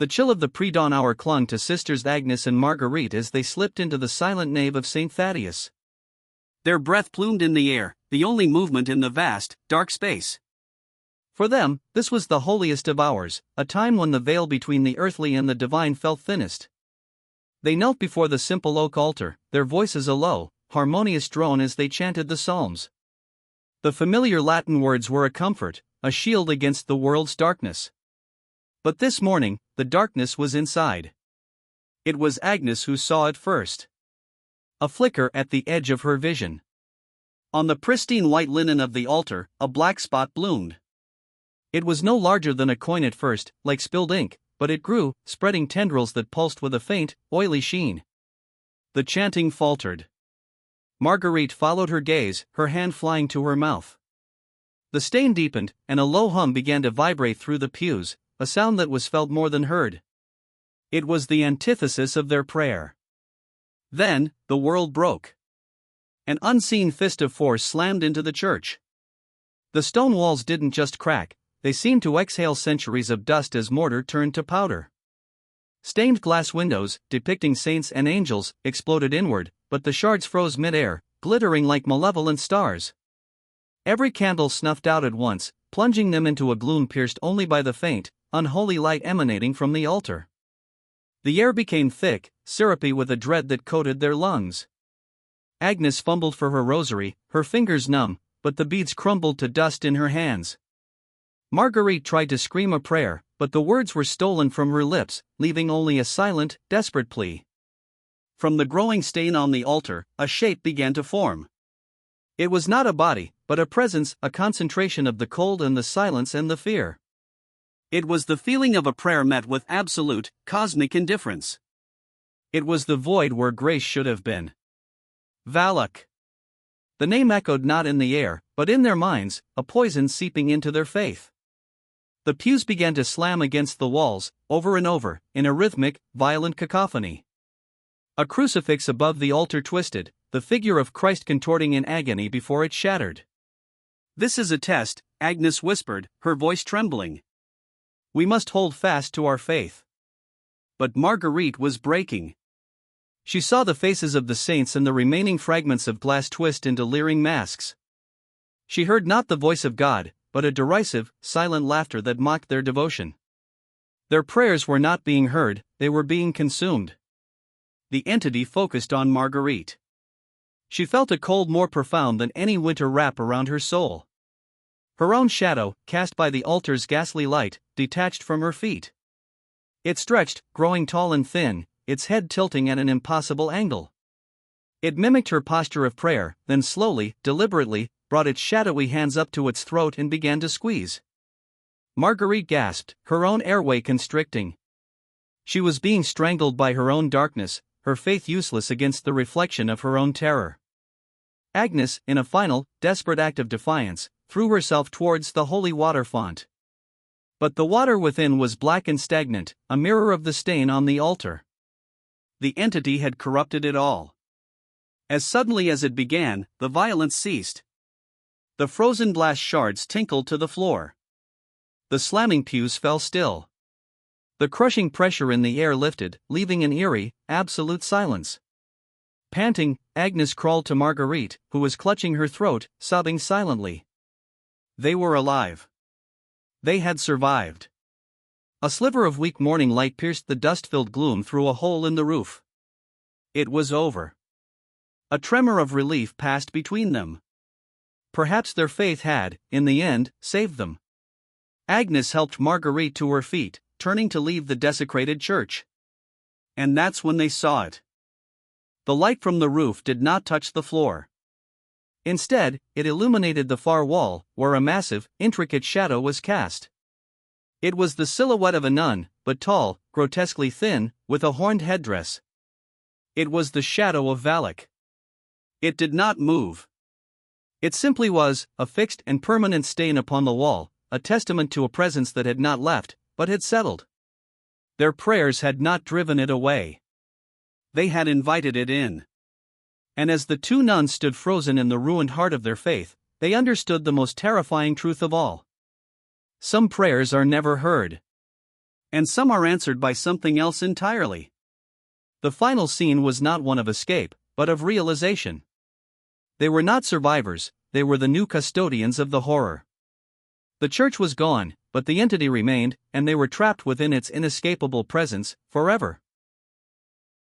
The chill of the pre-dawn hour clung to sisters Agnes and Marguerite as they slipped into the silent nave of St. Thaddeus. Their breath plumed in the air, the only movement in the vast, dark space. For them, this was the holiest of hours, a time when the veil between the earthly and the divine felt thinnest. They knelt before the simple oak altar, their voices a low, harmonious drone as they chanted the psalms. The familiar Latin words were a comfort, a shield against the world's darkness. But this morning, the darkness was inside. It was Agnes who saw it first. A flicker at the edge of her vision. On the pristine white linen of the altar, a black spot bloomed. It was no larger than a coin at first, like spilled ink, but it grew, spreading tendrils that pulsed with a faint, oily sheen. The chanting faltered. Marguerite followed her gaze, her hand flying to her mouth. The stain deepened, and a low hum began to vibrate through the pews, a sound that was felt more than heard. It was the antithesis of their prayer. Then, the world broke. An unseen fist of force slammed into the church. The stone walls didn't just crack, they seemed to exhale centuries of dust as mortar turned to powder. Stained glass windows, depicting saints and angels, exploded inward, but the shards froze mid-air, glittering like malevolent stars. Every candle snuffed out at once, plunging them into a gloom pierced only by the faint, unholy light emanating from the altar. The air became thick, syrupy with a dread that coated their lungs. Agnes fumbled for her rosary, her fingers numb, but the beads crumbled to dust in her hands. Marguerite tried to scream a prayer, but the words were stolen from her lips, leaving only a silent, desperate plea. From the growing stain on the altar, a shape began to form. It was not a body, but a presence, a concentration of the cold and the silence and the fear. It was the feeling of a prayer met with absolute, cosmic indifference. It was the void where grace should have been. Valak. The name echoed not in the air, but in their minds, a poison seeping into their faith. The pews began to slam against the walls, over and over, in a rhythmic, violent cacophony. A crucifix above the altar twisted, the figure of Christ contorting in agony before it shattered. "This is a test," Agnes whispered, her voice trembling. "We must hold fast to our faith." But Marguerite was breaking. She saw the faces of the saints and the remaining fragments of glass twist into leering masks. She heard not the voice of God, but a derisive, silent laughter that mocked their devotion. Their prayers were not being heard, they were being consumed. The entity focused on Marguerite. She felt a cold more profound than any winter wrap around her soul. Her own shadow, cast by the altar's ghastly light, detached from her feet. It stretched, growing tall and thin, its head tilting at an impossible angle. It mimicked her posture of prayer, then slowly, deliberately, brought its shadowy hands up to its throat and began to squeeze. Marguerite gasped, her own airway constricting. She was being strangled by her own darkness, her faith useless against the reflection of her own terror. Agnes, in a final, desperate act of defiance, threw herself towards the holy water font. But the water within was black and stagnant, a mirror of the stain on the altar. The entity had corrupted it all. As suddenly as it began, the violence ceased. The frozen glass shards tinkled to the floor. The slamming pews fell still. The crushing pressure in the air lifted, leaving an eerie, absolute silence. Panting, Agnes crawled to Marguerite, who was clutching her throat, sobbing silently. They were alive. They had survived. A sliver of weak morning light pierced the dust-filled gloom through a hole in the roof. It was over. A tremor of relief passed between them. Perhaps their faith had, in the end, saved them. Agnes helped Marguerite to her feet, turning to leave the desecrated church. And that's when they saw it. The light from the roof did not touch the floor. Instead, it illuminated the far wall, where a massive, intricate shadow was cast. It was the silhouette of a nun, but tall, grotesquely thin, with a horned headdress. It was the shadow of Valak. It did not move. It simply was, a fixed and permanent stain upon the wall, a testament to a presence that had not left, but had settled. Their prayers had not driven it away. They had invited it in. And as the two nuns stood frozen in the ruined heart of their faith, they understood the most terrifying truth of all. Some prayers are never heard. And some are answered by something else entirely. The final scene was not one of escape, but of realization. They were not survivors, they were the new custodians of the horror. The church was gone, but the entity remained, and they were trapped within its inescapable presence, forever.